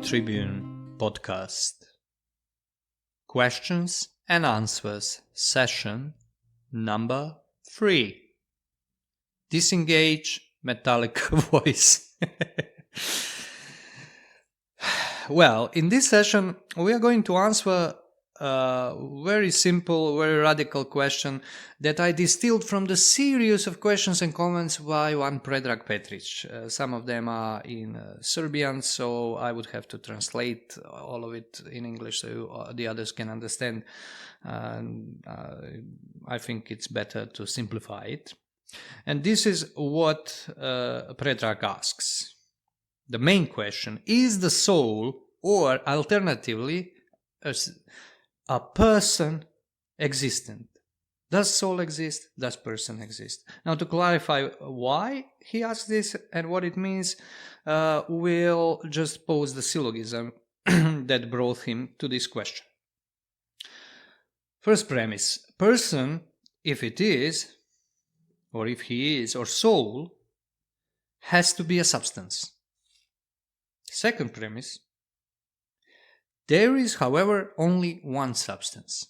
Tribune podcast. Questions and answers session number 3. Disengage metallic voice. Well, in this session we are going to answer a very simple, very radical question that I distilled from the series of questions and comments by one Predrag Petric. Some of them are in Serbian, so I would have to translate all of it in English so the others can understand. I think it's better to simplify it. And this is what Predrag asks. The main question: is the soul, or alternatively, a person existent? Does soul exist? Does person exist? Now, to clarify why he asks this and what it means, we'll just pose the syllogism that brought him to this question. First premise: person, if it is, or if he is, or soul, has to be a substance. Second premise: there is, however, only one substance.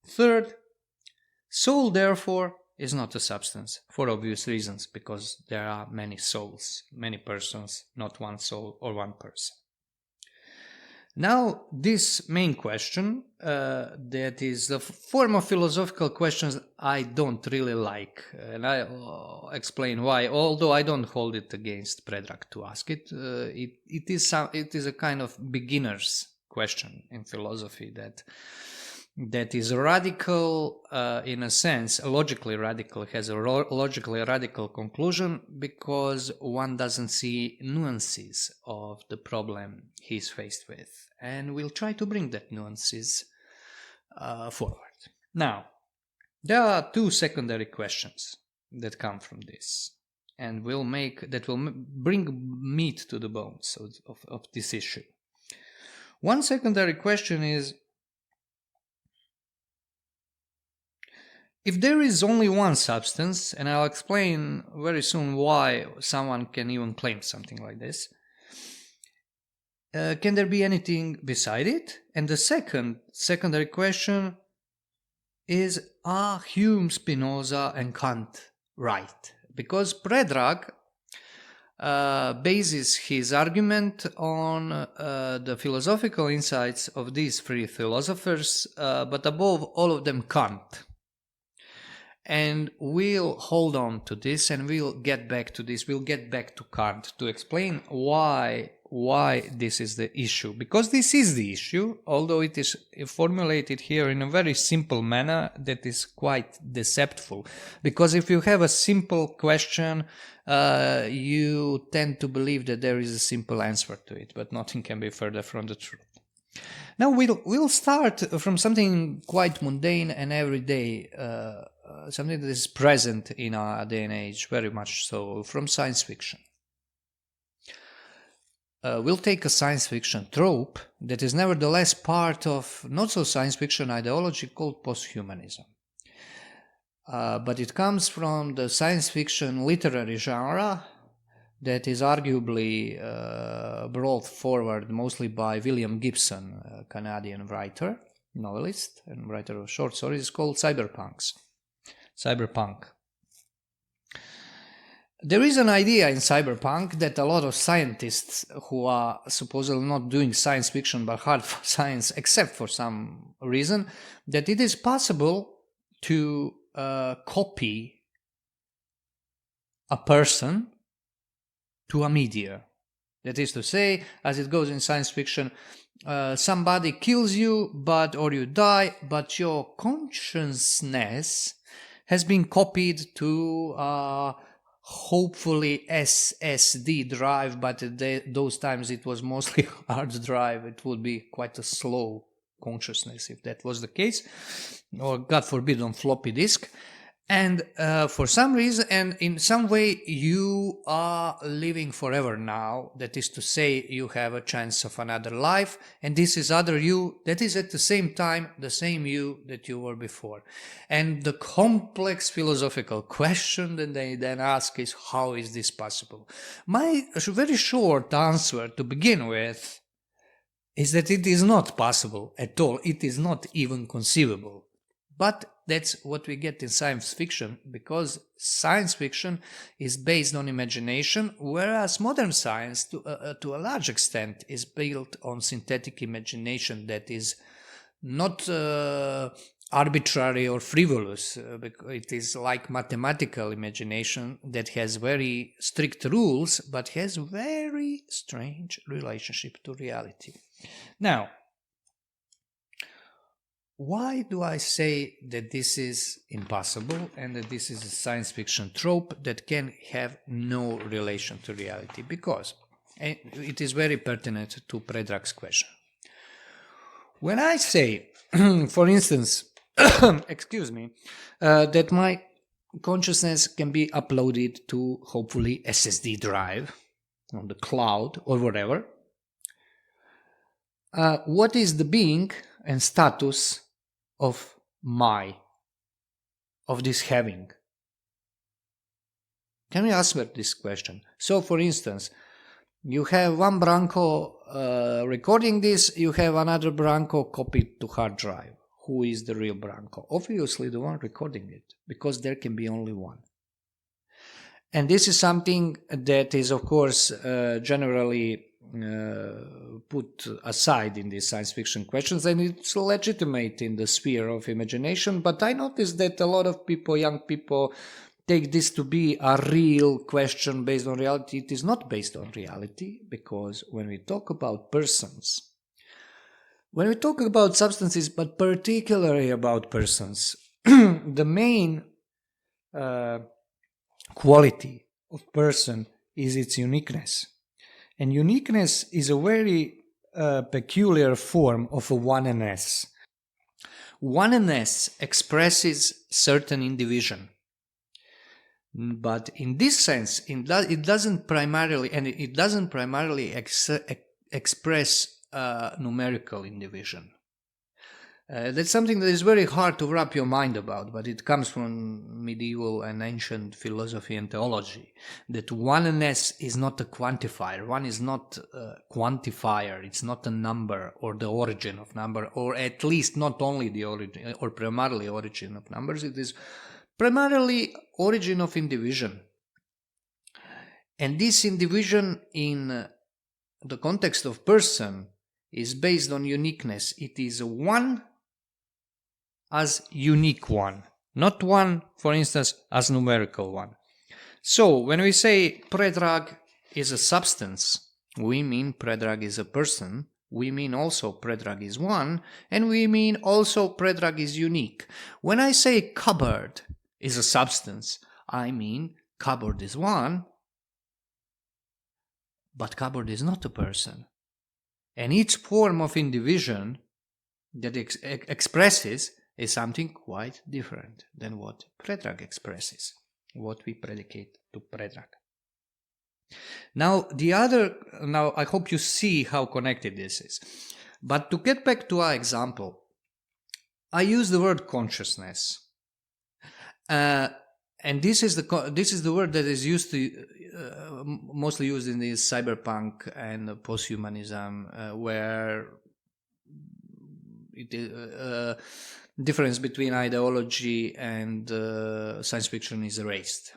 Third, soul, therefore, is not a substance, for obvious reasons, because there are many souls, many persons, not one soul or one person. Now, this main question, that is the form of philosophical questions I don't really like, and I'll explain why. Although I don't hold it against Predrag to ask it, it is a kind of beginner's question in philosophy that is radical in a sense, logically radical, has a logically radical conclusion because one doesn't see nuances of the problem he's faced with. And we'll try to bring that nuances forward. Now, there are two secondary questions that come from this, and will bring meat to the bones of this issue. One secondary question is: if there is only one substance, and I'll explain very soon why someone can even claim something like this, can there be anything beside it? And the secondary question is: are Hume, Spinoza, and Kant right? Because Predrag bases his argument on the philosophical insights of these three philosophers, but above all of them, Kant. And we'll hold on to this, and we'll get back to this. We'll get back to Kant to explain why this is the issue. Because this is the issue, although it is formulated here in a very simple manner that is quite deceptive. Because if you have a simple question, you tend to believe that there is a simple answer to it, but nothing can be further from the truth. Now we'll start from something quite mundane and everyday, something that is present in our day and age, very much so, from science fiction. We'll take a science fiction trope that is nevertheless part of not so science fiction ideology called posthumanism. But it comes from the science fiction literary genre that is arguably brought forward mostly by William Gibson, a Canadian writer, novelist, and writer of short stories. It's called Cyberpunk. There is an idea in Cyberpunk that a lot of scientists who are supposedly not doing science fiction but hard for science, except for some reason, that it is possible to copy a person to a media. That is to say, as it goes in science fiction, somebody kills you, or you die, but your consciousness has been copied to hopefully SSD drive, but those times it was mostly hard drive. It would be quite a slow consciousness if that was the case, or God forbid on floppy disk. And for some reason, and in some way, you are living forever now. That is to say, you have a chance of another life, and this is other you that is at the same time the same you that you were before. And the complex philosophical question that they then ask is, how is this possible? My very short answer to begin with is that it is not possible at all. It is not even conceivable. But that's what we get in science fiction, because science fiction is based on imagination, whereas modern science, to a large extent, is built on synthetic imagination that is not arbitrary or frivolous. It is like mathematical imagination that has very strict rules, but has very strange relationship to reality. Now, why do I say that this is impossible and that this is a science fiction trope that can have no relation to reality? Because it is very pertinent to Predrag's question. When I say, for instance, excuse me, that my consciousness can be uploaded to hopefully SSD drive on the cloud or whatever, what is the being and status of this having? Can we answer this question? So, for instance, you have one Branco recording this, you have another Branco copied to hard drive. Who is the real Branco? Obviously the one recording it, because there can be only one. And this is something that is, of course, generally put aside in these science fiction questions, and it's legitimate in the sphere of imagination. But I noticed that a lot of people, young people, take this to be a real question based on reality. It is not based on reality, because when we talk about persons, when we talk about substances, but particularly about persons, the main quality of person is its uniqueness. And uniqueness is a very peculiar form of a oneness. Oneness expresses certain individuation. But in this sense, it doesn't primarily express numerical individuation. That's something that is very hard to wrap your mind about, but it comes from medieval and ancient philosophy and theology, that oneness is not a quantifier. One is not a quantifier. It's not a number or the origin of number, or at least not only the origin or primarily origin of numbers. It is primarily origin of individuation. And this individuation in the context of person is based on uniqueness. It is one as unique one, not one, for instance, as numerical one. So when we say Predrag is a substance, we mean Predrag is a person, we mean also Predrag is one, and we mean also Predrag is unique. When I say cupboard is a substance, I mean cupboard is one, but cupboard is not a person. And each form of individuation that expresses is something quite different than what Predrag expresses, what we predicate to Predrag. Now, I hope you see how connected this is. But to get back to our example, I use the word consciousness. And this is the word that is used to mostly used in the cyberpunk and posthumanism, where it is difference between ideology and science fiction is erased,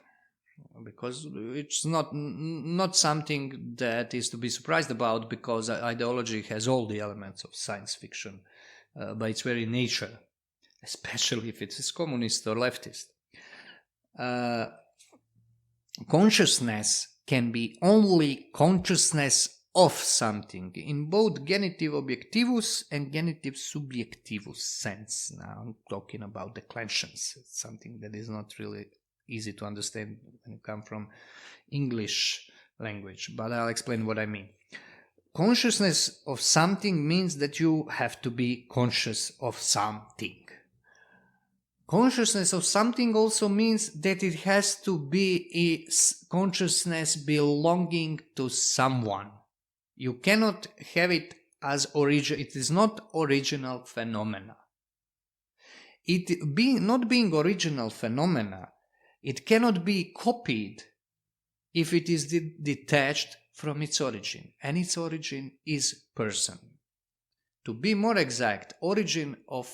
because it's not something that is to be surprised about, because ideology has all the elements of science fiction by its very nature, especially if it is communist or leftist. Consciousness can be only consciousness of something in both genitive objectivus and genitive subjectivus sense. Now I'm talking about declensions. It's something that is not really easy to understand when you come from English language, but I'll explain what I mean. Consciousness of something means that you have to be conscious of something. Consciousness of something also means that it has to be a consciousness belonging to someone. You cannot have it as origin. It is not original phenomena. It not being original phenomena, it cannot be copied if it is detached from its origin, and its origin is person. To be more exact, origin of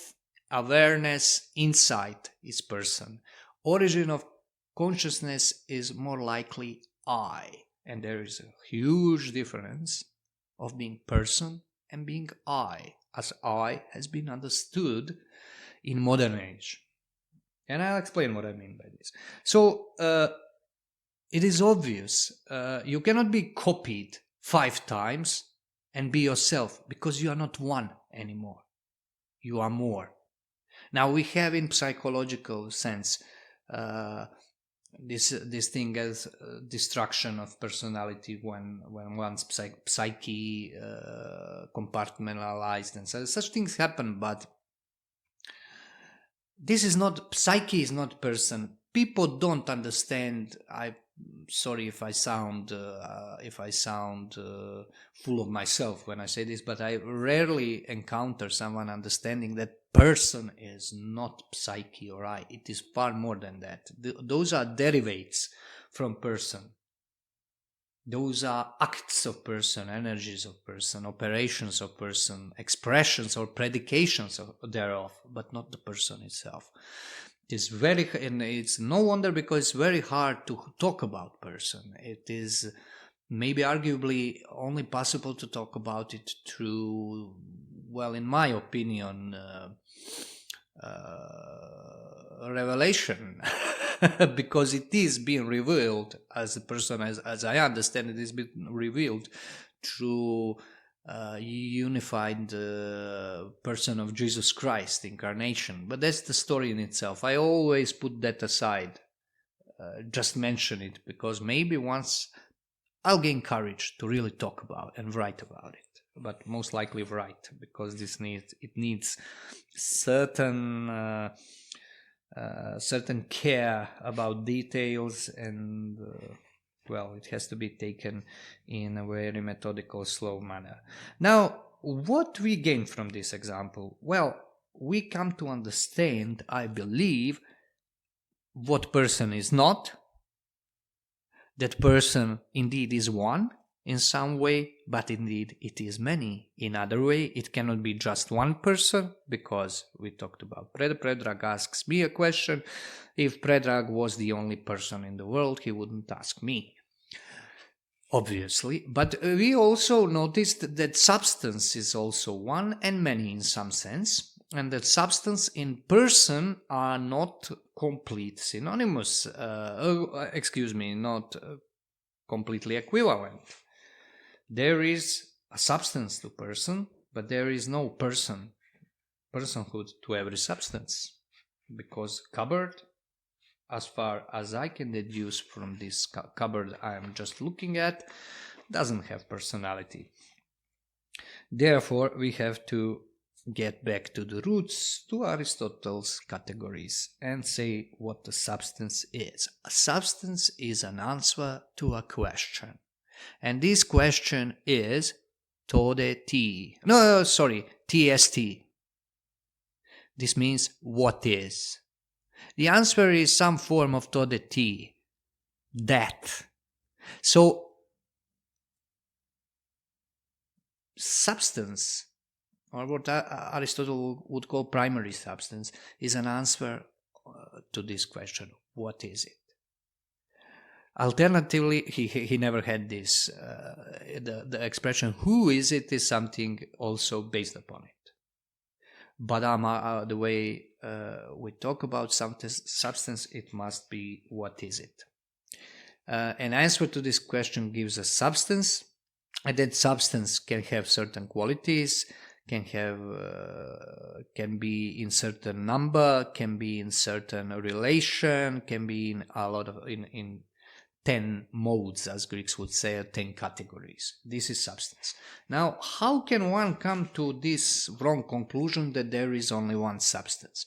awareness, insight is person. Origin of consciousness is more likely I. And there is a huge difference of being person and being I, as I has been understood in modern age. And I'll explain what I mean by this. So, it is obvious. You cannot be copied 5 times and be yourself, because you are not one anymore. You are more. Now we have in psychological sense this thing as destruction of personality when one's psyche compartmentalized, and so such things happen. But this is not, psyche is not person. People don't understand. I'm sorry if I sound full of myself when I say this, but I rarely encounter someone understanding that person is not psyche or I. It is far more than that. Those are derivates from person. Those are acts of person, energies of person, operations of person, expressions or predications thereof, but not the person itself. And it's no wonder, because it's very hard to talk about person. It is maybe arguably only possible to talk about it through, well, in my opinion, revelation. Because it is being revealed as a person, as I understand it is being revealed through unified person of Jesus Christ, incarnation. But that's the story in itself. I always put that aside, just mention it, because maybe once I'll gain courage to really talk about and write about it. But most likely write, because it needs certain care about details, and well, it has to be taken in a very methodical, slow manner. Now, what we gain from this example? Well, we come to understand, I believe, what person is not. That person indeed is one in some way, but indeed it is many in other way. It cannot be just one person, because we talked about Predrag asks me a question. If Predrag was the only person in the world, he wouldn't ask me, obviously. But we also noticed that substance is also one and many in some sense, and that substance in person are not complete synonymous, not completely equivalent. There is a substance to person, but there is no personhood to every substance, because cupboard, as far as I can deduce from this cupboard I am just looking at, doesn't have personality. Therefore, we have to get back to the roots, to Aristotle's categories, and say what the substance is. A substance is an answer to a question. And this question is TST. This means what is. The answer is some form of TST. That. So, substance, or what Aristotle would call primary substance, is an answer to this question. What is it? Alternatively, he never had this. The expression "who is it" is something also based upon it. But the way we talk about substance, it must be what is it. An answer to this question gives a substance, and that substance can have certain qualities, can be in certain number, can be in certain relation, can be in a lot of in 10 modes, as Greeks would say, or 10 categories. This is substance. Now, how can one come to this wrong conclusion that there is only one substance?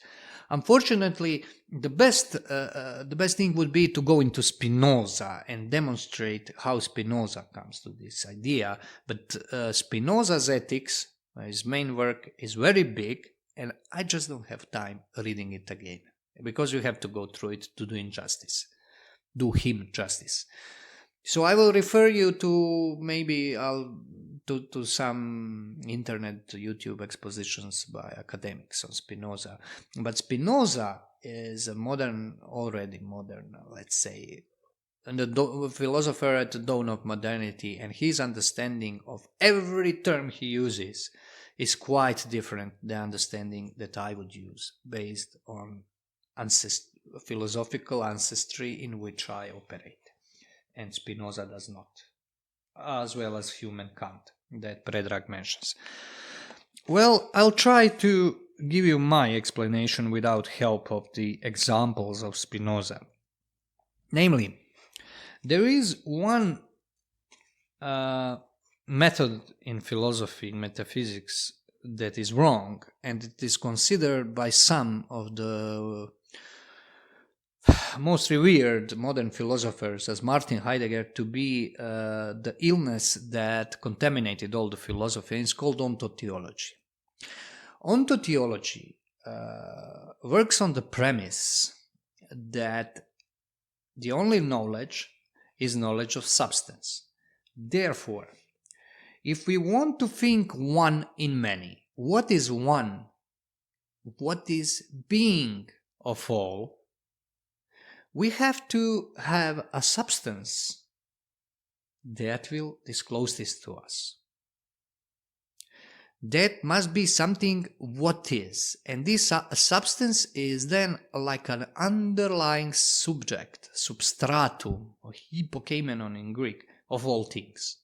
Unfortunately, the best thing would be to go into Spinoza and demonstrate how Spinoza comes to this idea. But Spinoza's Ethics, his main work, is very big, and I just don't have time reading it again, because you have to go through it to do him justice. So I will refer you to to some internet YouTube expositions by academics on Spinoza. But Spinoza is already modern, let's say, and a philosopher at the dawn of modernity, and his understanding of every term he uses is quite different than the understanding that I would use based on philosophical ancestry in which I operate. And Spinoza does not, as well as human Kant that Predrag mentions. Well, I'll try to give you my explanation without help of the examples of Spinoza. Namely, there is one method in philosophy, in metaphysics, that is wrong, and it is considered by some of the most revered modern philosophers, as Martin Heidegger, to be the illness that contaminated all the philosophy, and it's called ontotheology. Ontotheology works on the premise that the only knowledge is knowledge of substance. Therefore, if we want to think one in many, what is one? What is being of all? We have to have a substance that will disclose this to us. That must be something what is, and this substance is then like an underlying subject, substratum, or hypokeimenon in Greek, of all things.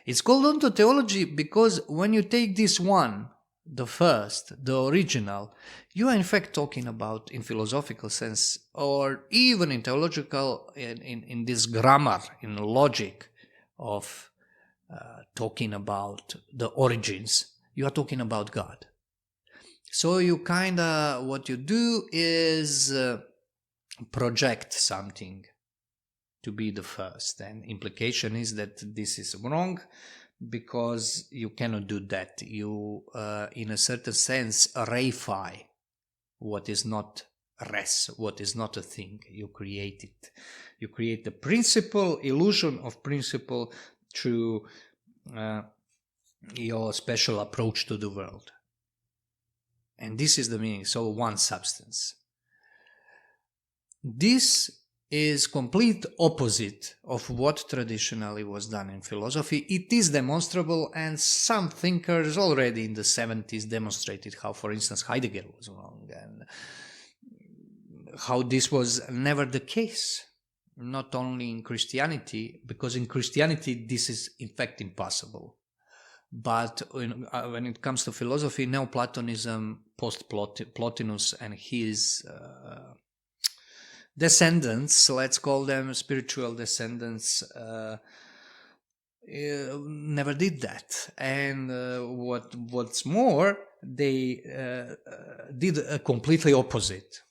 It's called ontotheology because when you take this one, the first, the original, you are in fact talking about, in philosophical sense, or even in theological, in this grammar, in logic of talking about the origins, you are talking about God. So you what you do is project something to be the first, and implication is that this is wrong, because you cannot do that. You, in a certain sense, reify what is not res, what is not a thing. You create it. You create the principle, illusion of principle, through your special approach to the world. And this is the meaning. So one substance. This is complete opposite of what traditionally was done in philosophy. It is demonstrable, and some thinkers already in the 70s demonstrated how, for instance, Heidegger was wrong, and how this was never the case, not only in Christianity, because in Christianity this is in fact impossible. But when it comes to philosophy, Neoplatonism, post-Plotinus and his descendants, let's call them spiritual descendants, never did that. And what's more, they did a completely opposite.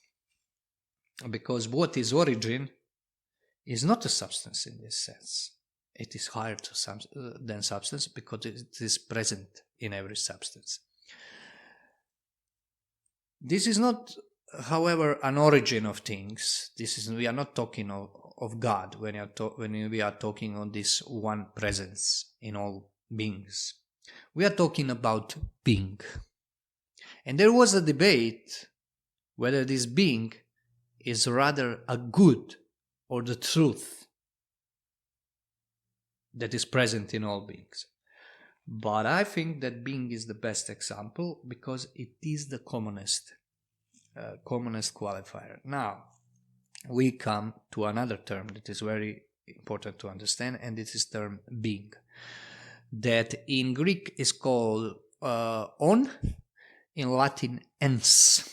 Because what is origin is not a substance in this sense. It is higher than substance, because it is present in every substance. This is not, however, an origin of things. We are not talking of God when we are talking on this one presence in all beings. We are talking about being. And there was a debate whether this being is rather a good or the truth that is present in all beings. But I think that being is the best example, because it is the commonest qualifier. Now, we come to another term that is very important to understand, and this is term being, that in Greek is called on, in Latin ens.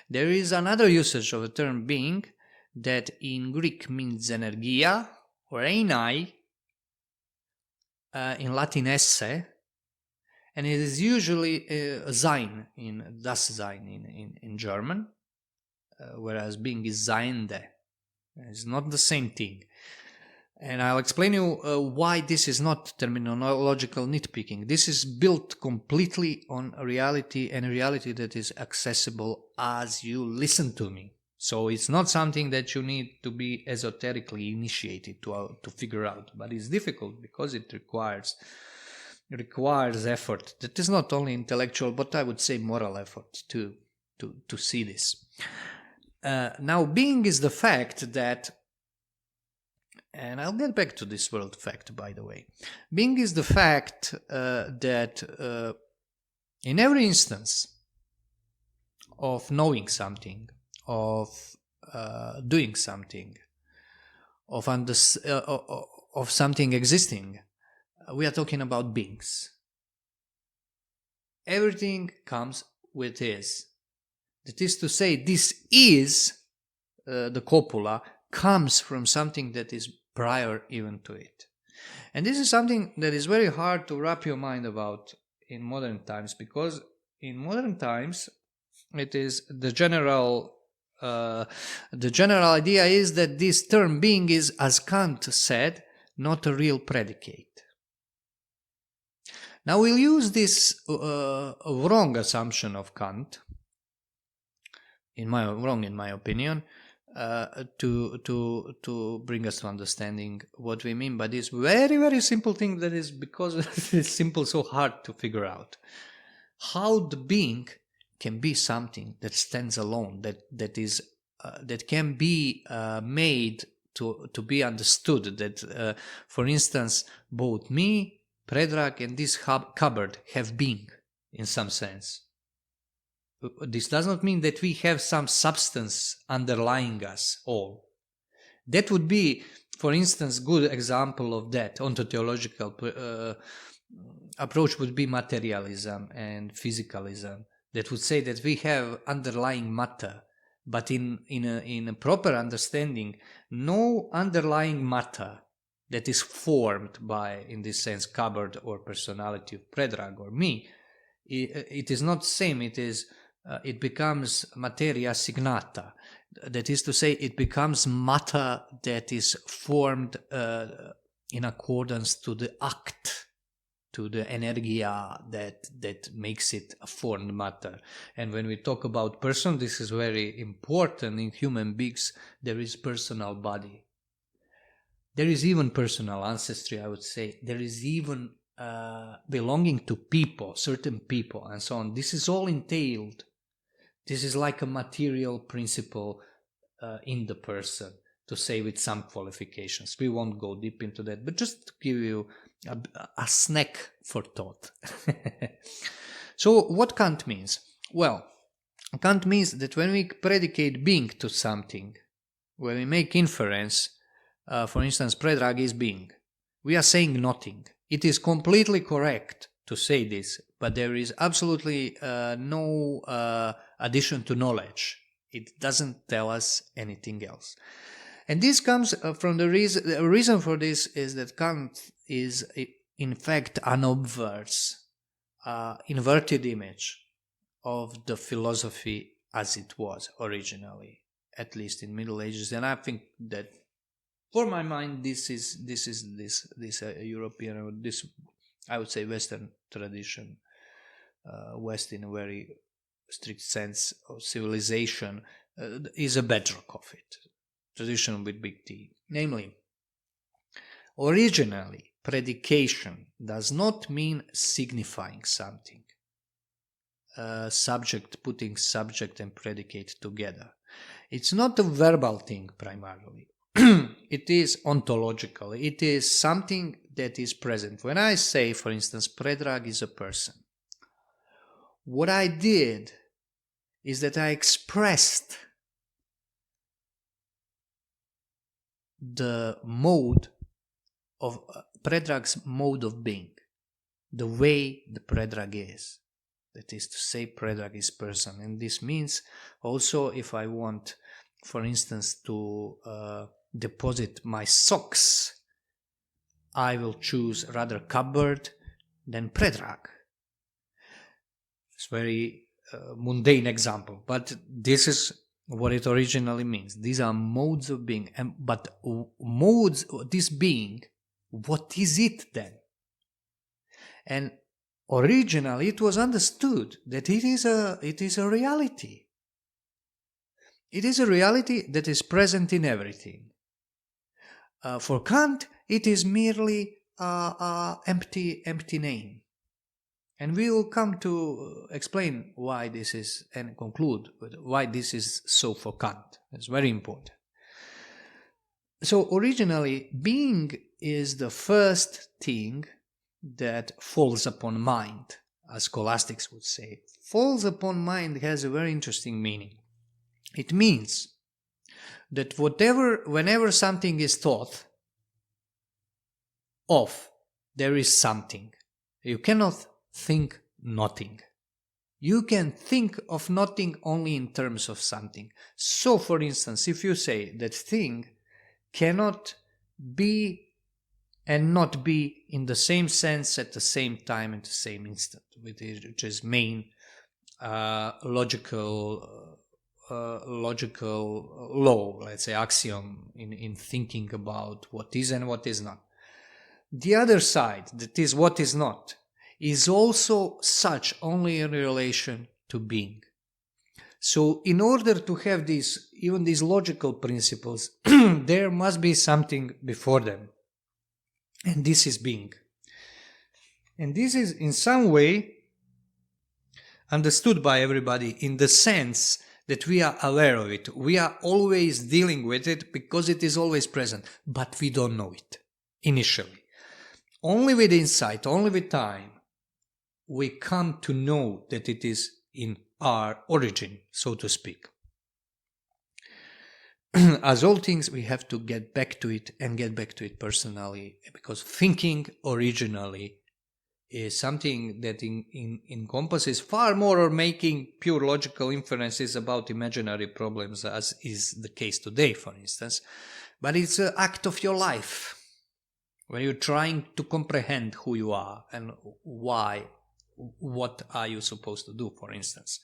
There is another usage of the term being that in Greek means energia or einai, in Latin esse, And it is usually sein, das Sein in German, whereas being is Seiende. It's not the same thing. And I'll explain you why this is not terminological nitpicking. This is built completely on reality, and a reality that is accessible as you listen to me. So it's not something that you need to be esoterically initiated to figure out, but it's difficult because it requires effort. That is not only intellectual, but I would say moral effort to see this. Now, being is the fact that, and I'll get back to this world fact, by the way. Being is the fact that in every instance of knowing something, of doing something, of something existing, we are talking about beings. Everything comes with is. That is to say, this is, the copula, comes from something that is prior even to it. And this is something that is very hard to wrap your mind about in modern times, because in modern times it is the general idea is that this term being is, as Kant said, not a real predicate. Now we'll use this wrong assumption of Kant, in my opinion, to bring us to understanding what we mean by this very, very simple thing that is, because it's simple, so hard to figure out. How the being can be something that stands alone, that can be made to be understood, that for instance, both me, Predrag, and this cupboard have being in some sense. This does not mean that we have some substance underlying us all. That would be, for instance, good example of that ontological approach would be materialism and physicalism. That would say that we have underlying matter, but in a proper understanding, no underlying matter that is formed by, in this sense, cupboard or personality of Predrag or me. It is not the same. It becomes materia signata. That is to say, it becomes matter that is formed in accordance to the act, to the energia that makes it a formed matter. And when we talk about person, this is very important. In human beings, there is personal body. There is even personal ancestry, I would say. There is even belonging to people, certain people, and so on. This is all entailed. This is like a material principle in the person, to say, with some qualifications. We won't go deep into that, but just to give you a snack for thought. So what Kant means? Well, Kant means that when we predicate being to something, when we make inference, for instance, Predrag is being, we are saying nothing. It is completely correct to say this, but there is absolutely no addition to knowledge. It doesn't tell us anything else. And this comes from the reason for this is that Kant is in fact an obverse, inverted image of the philosophy as it was originally, at least in Middle Ages. And I think that, for my mind, this is European, or this, I would say, Western tradition, West in a very strict sense of civilization, is a bedrock of it. Tradition with big T. Namely, originally, predication does not mean signifying something. Subject, putting subject and predicate together. It's not a verbal thing primarily. It is ontological. It is something that is present. When I say, for instance, Predrag is a person, what I did is that I expressed the mode of Predrag's mode of being, the way the Predrag is. That is to say, Predrag is person. And this means also, if I want, for instance, to deposit my socks, I will choose rather cupboard than Predrag. It's very mundane example, but this is what it originally means. These are modes of being, but modes, this being, what is it then? And originally it was understood that it is a reality. It is a reality that is present in everything. For Kant, it is merely an empty name. And we will come to explain why this is, and conclude with why this is so for Kant. It's very important. So originally, being is the first thing that falls upon mind, as scholastics would say. Falls upon mind has a very interesting meaning. It means that whenever something is thought of, there is something. You cannot think nothing. You can think of nothing only in terms of something. So, for instance, if you say that thing cannot be and not be in the same sense at the same time at the same instant, which is main logical law, let's say axiom in thinking about what is and what is not. The other side, that is what is not, is also such only in relation to being. So in order to have even these logical principles, there must be something before them. And this is being. And this is in some way understood by everybody in the sense that we are aware of it. We are always dealing with it because it is always present, but we don't know it initially. Only with insight, only with time, we come to know that it is in our origin, so to speak. As all things, we have to get back to it and get back to it personally, because thinking originally is something that encompasses far more, or making pure logical inferences about imaginary problems, as is the case today, for instance. But it's an act of your life, where you're trying to comprehend who you are and why. What are you supposed to do, for instance?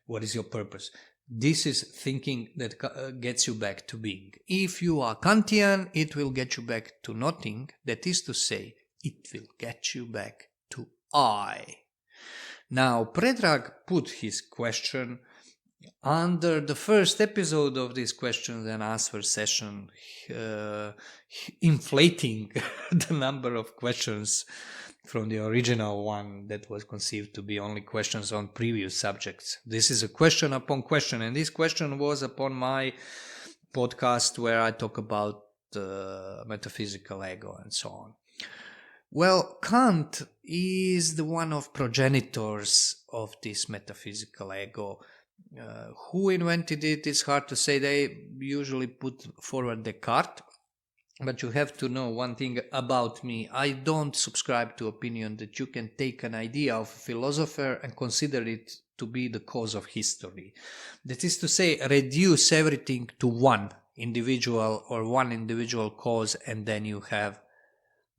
What is your purpose? This is thinking that gets you back to being. If you are Kantian, it will get you back to nothing. That is to say, it will get you back to I. Now, Predrag put his question under the first episode of this question and answer session, inflating the number of questions from the original one that was conceived to be only questions on previous subjects. This is a question upon question, and this question was upon my podcast where I talk about the metaphysical ego and so on. Well, Kant is the one of progenitors of this metaphysical ego. Who invented it is hard to say. They usually put forward Descartes. But you have to know one thing about me. I don't subscribe to opinion that you can take an idea of a philosopher and consider it to be the cause of history. That is to say, reduce everything to one individual or one individual cause, and then you have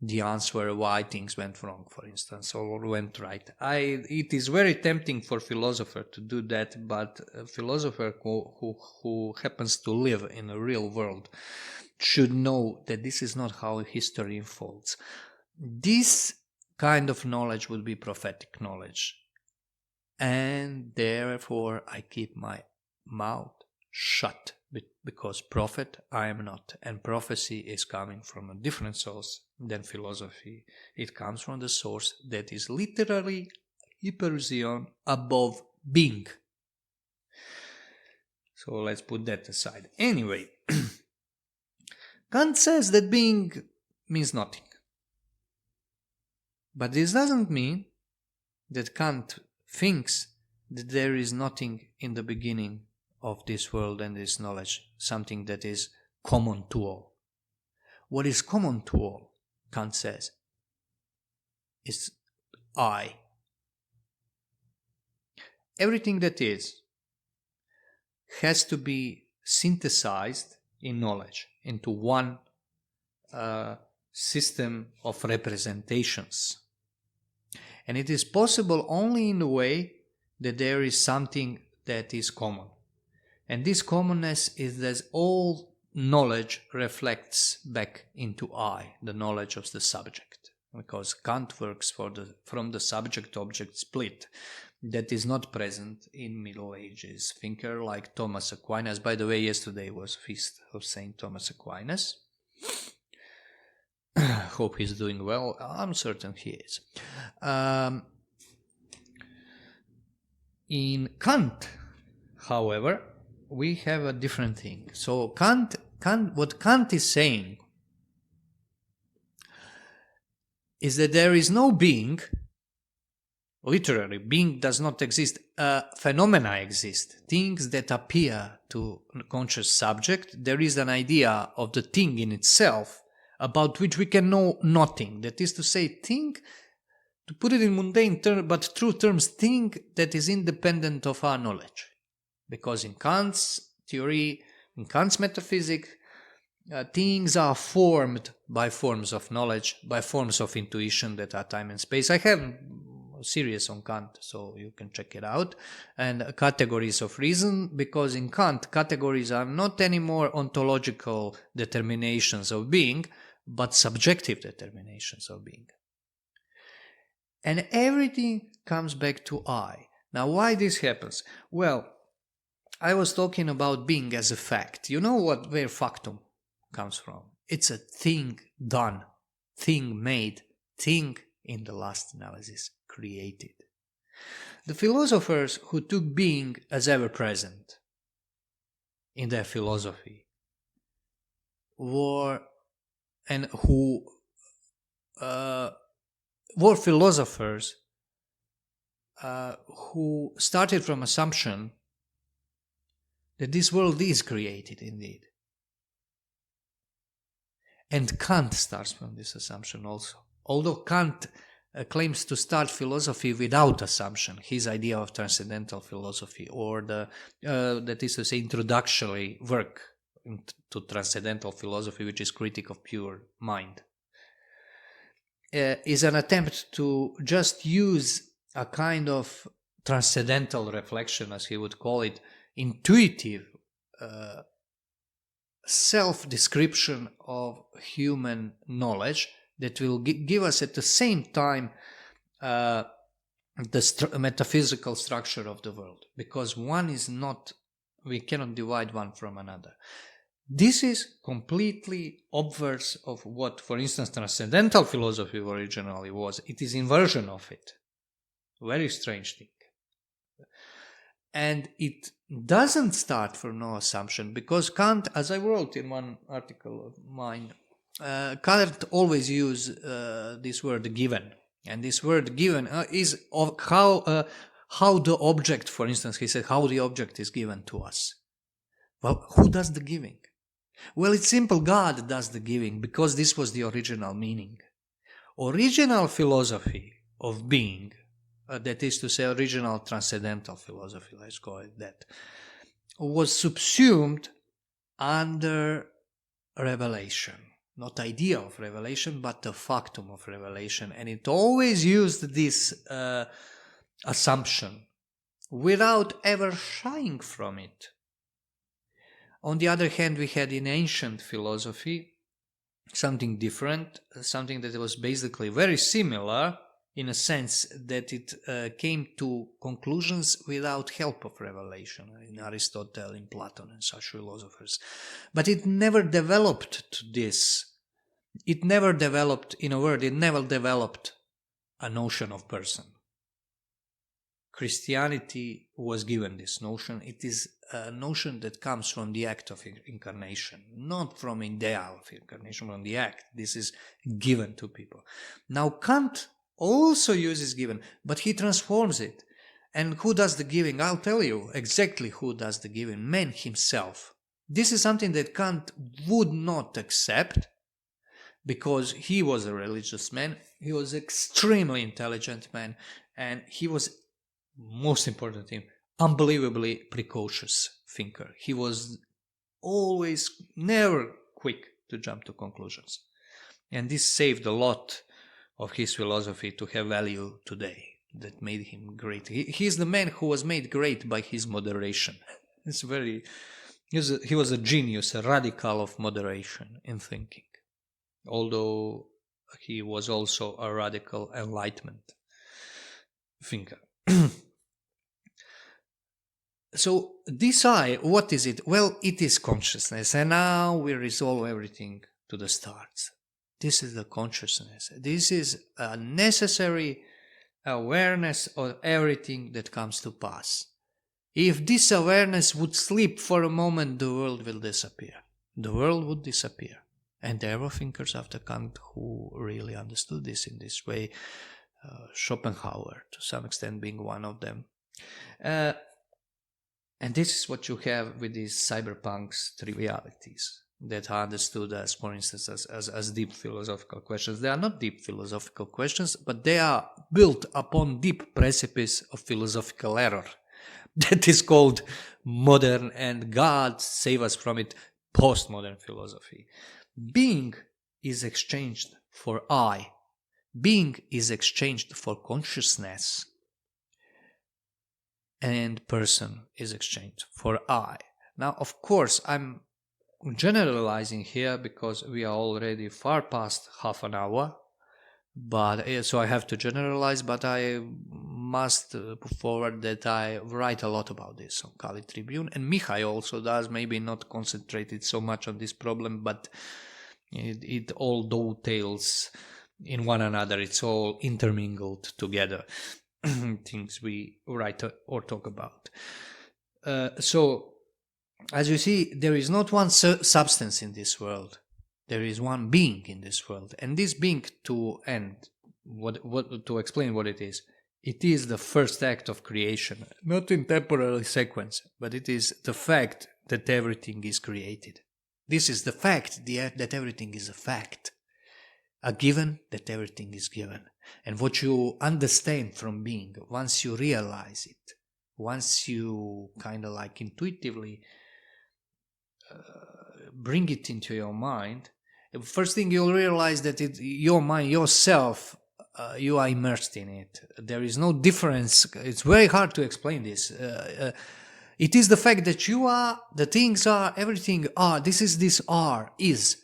the answer why things went wrong, for instance, or went right. It is very tempting for a philosopher to do that, but a philosopher who happens to live in a real world should know that this is not how history unfolds. This kind of knowledge would be prophetic knowledge. And therefore I keep my mouth shut, because prophet I am not. And prophecy is coming from a different source than philosophy. It comes from the source that is literally hyperzion, above being. So let's put that aside. Anyway, Kant says that being means nothing. But this doesn't mean that Kant thinks that there is nothing in the beginning of this world and this knowledge, something that is common to all. What is common to all, Kant says, is I. Everything that is has to be synthesized in knowledge into one system of representations. And it is possible only in the way that there is something that is common. And this commonness is that all knowledge reflects back into I, the knowledge of the subject. Because Kant works from the subject-object split that is not present in Middle Ages thinker like Thomas Aquinas. By the way, yesterday was Feast of Saint Thomas Aquinas. Hope he's doing well. I'm certain he is. In Kant, however, we have a different thing. So what Kant is saying is that there is no being. Literally, being does not exist. Phenomena exist. Things that appear to conscious subject. There is an idea of the thing in itself about which we can know nothing. That is to say, thing, to put it in mundane terms, but true terms, thing that is independent of our knowledge. Because in Kant's theory, in Kant's metaphysics, things are formed by forms of knowledge, by forms of intuition that are time and space. I have a series on Kant, so you can check it out. And categories of reason, because in Kant, categories are not anymore ontological determinations of being, but subjective determinations of being. And everything comes back to I. Now, why this happens? Well, I was talking about being as a fact. You know where factum comes from? It's a thing done, thing made, thing in the last analysis created. The philosophers who took being as ever present in their philosophy were philosophers who started from assumption that this world is created indeed. And Kant starts from this assumption also. Although Kant claims to start philosophy without assumption, his idea of transcendental philosophy, or that is to say introductory work to transcendental philosophy, which is critique of pure mind, is an attempt to just use a kind of transcendental reflection, as he would call it, intuitive self-description of human knowledge that will give us at the same time the metaphysical structure of the world, because one is not, we cannot divide one from another. This is completely obverse of what, for instance, transcendental philosophy originally was. It is inversion of it. Very strange thing. And it doesn't start from no assumption, because Kant, as I wrote in one article of mine, Kant always use this word given. And this word given is of how the object, for instance, he said, how the object is given to us. Well, who does the giving? Well, it's simple, God does the giving, because this was the original meaning. Original philosophy of being, that is to say original transcendental philosophy, let's call it that, was subsumed under revelation. Not idea of revelation, but the factum of revelation. And it always used this assumption without ever shying from it. On the other hand, we had in ancient philosophy something different, something that was basically very similar in a sense that it came to conclusions without help of revelation, in Aristotle, in Plato, and such philosophers. But it never developed to this. It never developed, in a word, it never developed a notion of person. Christianity was given this notion. It is a notion that comes from the act of incarnation, not from idea of incarnation, from the act. This is given to people. Now, Kant also uses given, but he transforms it. And who does the giving? I'll tell you exactly who does the giving. Man himself. This is something that Kant would not accept, because he was a religious man. He was an extremely intelligent man, and he was, most important thing, unbelievably precocious thinker. He was always never quick to jump to conclusions. And this saved a lot of his philosophy to have value today. that made him great. He's the man who was made great by his moderation. He was a genius, a radical of moderation in thinking, although he was also a radical enlightenment thinker. So this I, what is it? Well, it is consciousness, and now we resolve everything to the stars. This is the consciousness. This is a necessary awareness of everything that comes to pass. If this awareness would slip for a moment, the world will disappear. The world would disappear. And there were thinkers after Kant who really understood this in this way. Schopenhauer, to some extent, being one of them. And this is what you have with these cyberpunks trivialities that are understood as, for instance, as deep philosophical questions. They are not deep philosophical questions, but they are built upon deep precipice of philosophical error. That is called modern, and God save us from it, postmodern philosophy. Being is exchanged for I. Being is exchanged for consciousness. And person is exchanged for I. Now, of course, I'm generalizing here because we are already far past half an hour. But so I have to generalize, but I must put forward that I write a lot about this on Kali Tribune, and Mihai also does, maybe not concentrated so much on this problem, but it all dovetails in one another. It's all intermingled together, things we write or talk about. So, as you see, there is not one substance in this world. There is one being in this world, and this being, to explain what it is the first act of creation, not in temporal sequence, but it is the fact that everything is created. This is the fact that everything is a fact, a given that everything is given. And what you understand from being, once you realize it, once you kind of like intuitively bring it into your mind, first thing you'll realize that your mind, yourself, you are immersed in it. There is no difference. It's very hard to explain this. It is the fact that you are, the things are, everything are. This are, is.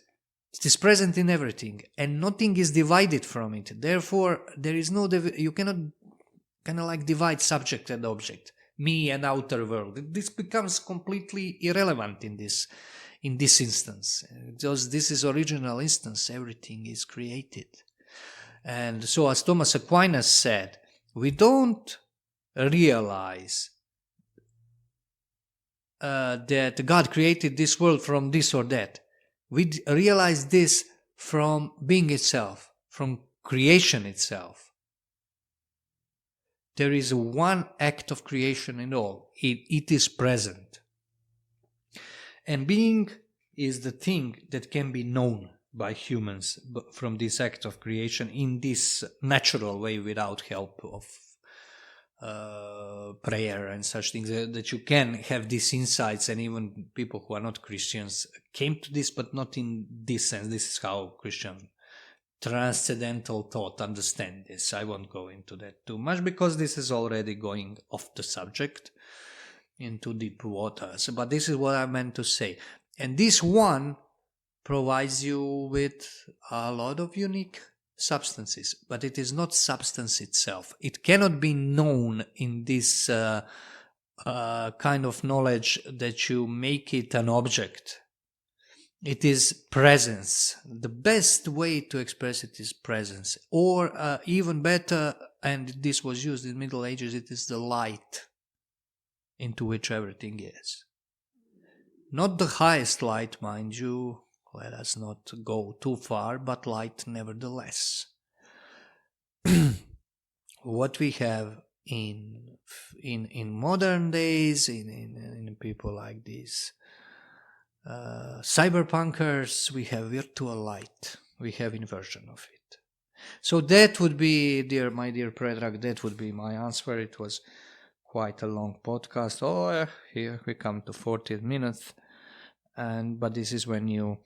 It is present in everything, and nothing is divided from it. Therefore, there is no, you cannot kind of like divide subject and object, me and outer world. This becomes completely irrelevant in this instance. Just this is original instance, everything is created. And so, as Thomas Aquinas said, we don't realize that God created this world from this or that. We realize this from being itself, from creation itself. There is one act of creation in all. It is present. And being is the thing that can be known by humans from this act of creation in this natural way, without help of prayer and such things, that you can have these insights. And even people who are not Christians came to this, but not in this sense. This is how Christian transcendental thought understand this. I won't go into that too much because this is already going off the subject into deep waters, but this is what I meant to say. And this one provides you with a lot of unique substances, but it is not substance itself. It cannot be known in this kind of knowledge that you make it an object. It is presence. The best way to express it is presence, or even better, and this was used in Middle Ages, it is the light into which everything is. Not the highest light, mind you, let us not go too far, but light nevertheless. What we have in modern days, in people like these cyberpunkers, we have virtual light, we have inversion of it. So that would be, my dear Predrag, that would be my answer. It was quite a long podcast. Here we come to 40 minutes, but this is when you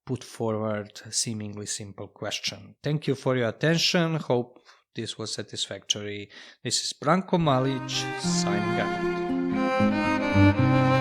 put forward a seemingly simple question. Thank you for your attention. Hope this was satisfactory. This is Branko Malic signing out.